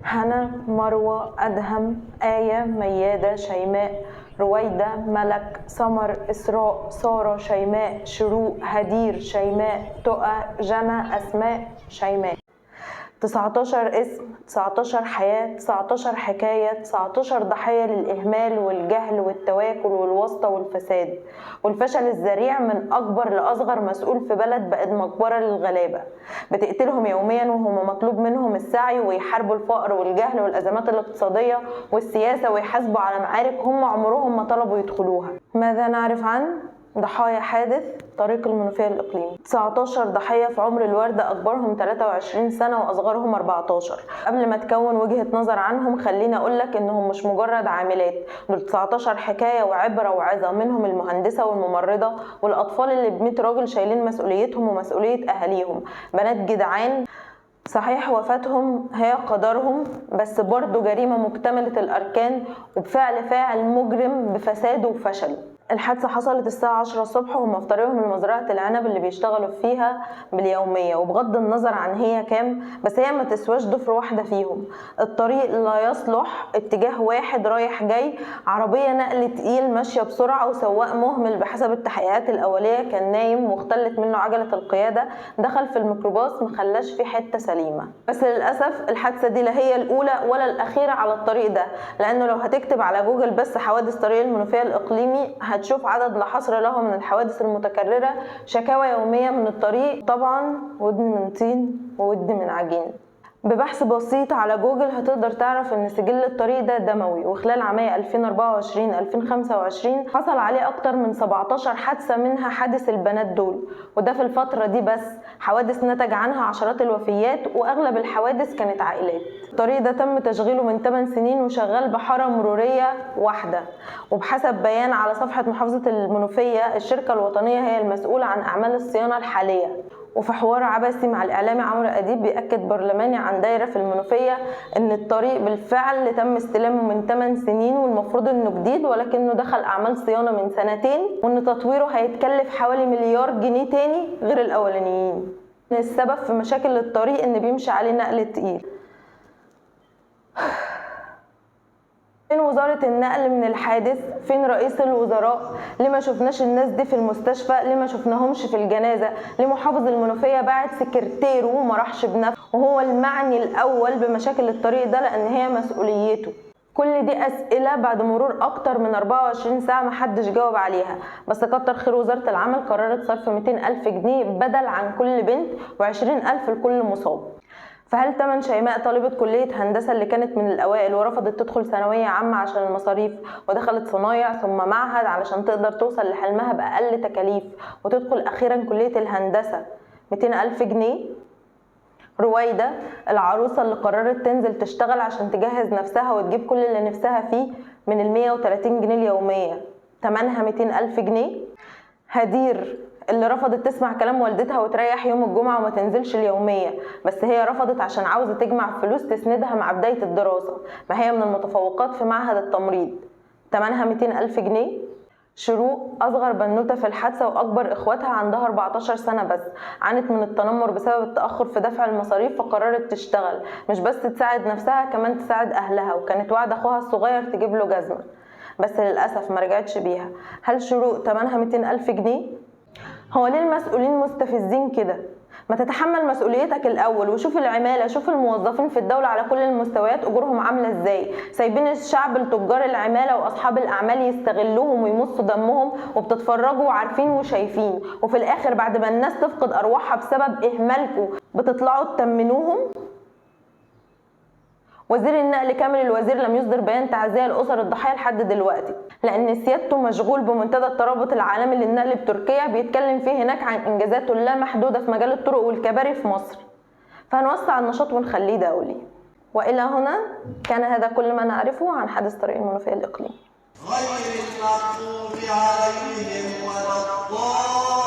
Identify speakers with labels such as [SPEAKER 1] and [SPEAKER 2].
[SPEAKER 1] هنا، مروة، أدهم، آية، ميادة، شيماء، رويدة، ملك، سمر، إسراء، سارة، شيماء، شروق، هدير، شيماء، تقى، جنى، أسماء، شيماء. 19 اسم، 19 حياة، 19 حكاية، 19 ضحية للإهمال والجهل والتواكل والواسطة والفساد والفشل الذريع، من أكبر لأصغر مسؤول في بلد بقت مقبرة للغلابة بتقتلهم يوميا وهم مطلوب منهم السعي ويحاربوا الفقر والجهل والأزمات الاقتصادية والسياسة ويحاسبوا على معارك هم عمرهم ما طلبوا يدخلوها. ماذا نعرف عن ضحايا حادث طريق المنوفية الإقليمي؟ 19 ضحية في عمر الوردة، أكبرهم 23 سنة وأصغرهم 14. قبل ما تكون وجهة نظر عنهم خليني أقولك إنهم مش مجرد عاملات، دول 19 حكاية وعبرة وعظة، منهم المهندسة والممرضة والأطفال اللي ب100 راجل شايلين مسؤوليتهم ومسؤولية أهاليهم، بنات جدعان. صحيح وفاتهم هي قدرهم، بس برضو جريمة مكتملة الأركان وبفعل فاعل مجرم بفساده وفشله. الحادثة حصلت الساعة 10 الصبح وهم في طريقهم لمزرعة العنب اللي بيشتغلوا فيها باليومية، وبغض النظر عن هي كام بس هي ما تسواش ضفر واحدة فيهم. الطريق لا يصلح اتجاه واحد رايح جاي، عربية نقل تقيل ماشية بسرعة وسواق مهمل بحسب التحقيقات الأولية كان نايم واختلت منه عجلة القيادة، دخل في الميكروباص مخلاش في حتة سليمة. بس للأسف الحادثة دي لا هي الأولى ولا الأخيرة على الطريق ده، لأنه لو هتكتب على جوجل بس حوادث طريق المنوفية الإقليمي هتشوف عدد لا حصر له من الحوادث المتكررة، شكاوى يومية من الطريق. طبعا ودن من طين وود من عجين. ببحث بسيط على جوجل هتقدر تعرف ان سجل الطريق ده دموي، وخلال عامية 2024-2025 حصل عليه اكتر من 17 حادثة، منها حادث البنات دول، وده في الفترة دي بس. حوادث نتج عنها عشرات الوفيات واغلب الحوادث كانت عائلات. الطريق ده تم تشغيله من 8 سنين وشغال بحارة مرورية واحدة، وبحسب بيان على صفحة محافظة المنوفية الشركة الوطنية هي المسؤولة عن اعمال الصيانة الحالية. وفي حوار عبثي مع الإعلامي عمرو أديب بيأكد برلماني عن دايرة في المنوفية إن الطريق بالفعل تم استلامه من 8 سنين والمفروض إنه جديد، ولكنه دخل أعمال صيانة من 2 سنين، وإن تطويره هيتكلف حوالي مليار جنيه تاني غير الأولانيين. السبب في مشاكل الطريق إن بيمشي عليه نقل تقيل. فين وزارة النقل من الحادث؟ فين رئيس الوزراء؟ ليه ما شفناش الناس دي في المستشفى؟ ليه ما شفناهمش في الجنازة؟ ليه محافظ المنوفية باعت سكرتيره وما راحش بنفسه وهو المعني الأول بمشاكل الطريق ده لأن هي مسؤوليته؟ كل دي أسئلة بعد مرور أكتر من 24 ساعة محدش جاوب عليها، بس كتر خير وزارة العمل قررت صرف 200,000 جنيه بدل عن كل بنت و20,000 لكل مصاب. فهل تمن شيماء طالبة كلية هندسة اللي كانت من الأوائل ورفضت تدخل ثانوية عامة عشان المصاريف ودخلت صنايع ثم معهد علشان تقدر توصل لحلمها بأقل تكاليف وتدخل أخيرا كلية الهندسة 200,000 جنيه؟ رويدة العروسة اللي قررت تنزل تشتغل عشان تجهز نفسها وتجيب كل اللي نفسها فيه من 130 جنيه اليومية، تمنها 200,000 جنيه؟ هدير اللي رفضت تسمع كلام والدتها وتريح يوم الجمعة وما تنزلش اليومية، بس هي رفضت عشان عاوزة تجمع فلوس تسندها مع بداية الدراسة، ما هي من المتفوقات في معهد التمريض، تمنها 200,000 جنيه؟ شروق أصغر بنوتة في الحادثة وأكبر إخواتها عندها 14 سنة بس، عانت من التنمر بسبب التأخر في دفع المصاريف فقررت تشتغل مش بس تساعد نفسها كمان تساعد أهلها، وكانت وعد أخوها الصغير تجيب له جزمة بس للأسف ما رجعتش بيها. هل شروق تمنها 200,000 جنيه؟ هو ليه المسؤولين مستفزين كده؟ ما تتحمل مسؤوليتك الاول وشوف العماله، شوف الموظفين في الدوله على كل المستويات اجورهم عامله ازاي، سايبين الشعب لتجار العماله واصحاب الاعمال يستغلوهم ويمصوا دمهم وبتتفرجوا وعارفين وشايفين، وفي الاخر بعد ما الناس تفقد ارواحها بسبب اهمالكم بتطلعوا تأمنوهم. وزير النقل كامل الوزير لم يصدر بيان تعزية لأسر الضحايا لحد دلوقتي، لأن سيادته مشغول بمنتدى الترابط العالمي للنقل بتركيا بيتكلم فيه هناك عن إنجازاته اللامحدودة في مجال الطرق والكباري في مصر، فهنوسع النشاط ونخليه دولي. وإلى هنا كان هذا كل ما نعرفه عن حادث طريق المنوفية الإقليمي. غير المغضوب عليهم ولا الضالين.